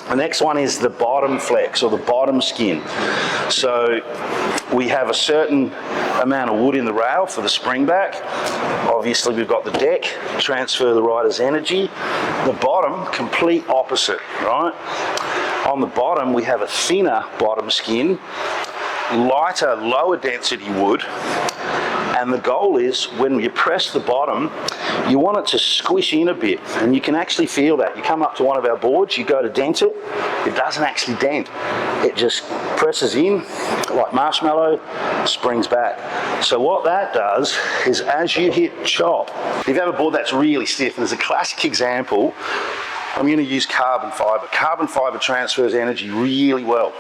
The next one is the bottom flex, or the bottom skin. So we have a certain amount of wood in the rail for the spring back. Obviously we've got the deck, transfer the rider's energy. The bottom, complete opposite, right? On the bottom we have a thinner bottom skin, lighter, lower density wood, and the goal is when you press the bottom, you want it to squish in a bit, and you can actually feel that. You come up to one of our boards, you go to dent it, it doesn't actually dent. It just presses in like marshmallow, springs back. So what that does is as you hit chop, if you have a board that's really stiff, and there's a classic example, I'm going to use carbon fibre. Carbon fibre transfers energy really well,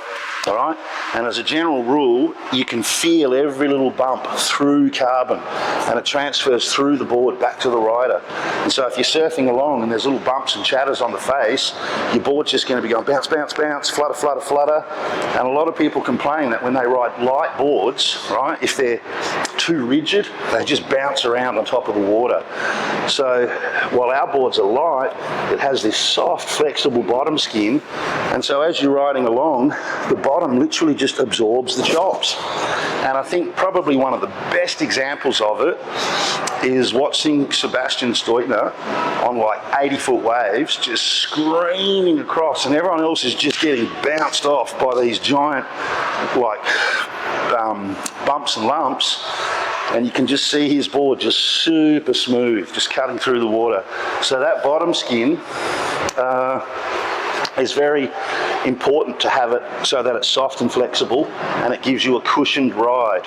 all right? And as a general rule, you can feel every little bump through carbon, and it transfers through the board back to the rider. And so if you're surfing along and there's little bumps and chatters on the face, your board's just going to be going bounce, bounce, bounce, flutter, flutter, flutter. And a lot of people complain that when they ride light boards, right, if they're too rigid, they just bounce around on top of the water. So while our boards are light, it has this soft, flexible bottom skin, and so as you're riding along, the bottom literally just absorbs the chops. And I think probably one of the best examples of it is watching Sebastian Stoitner on like 80-foot waves, just screaming across, and everyone else is just getting bounced off by these giant like bumps and lumps. And you can just see his board just super smooth, just cutting through the water. So that bottom skin is very important to have it so that it's soft and flexible, and it gives you a cushioned ride.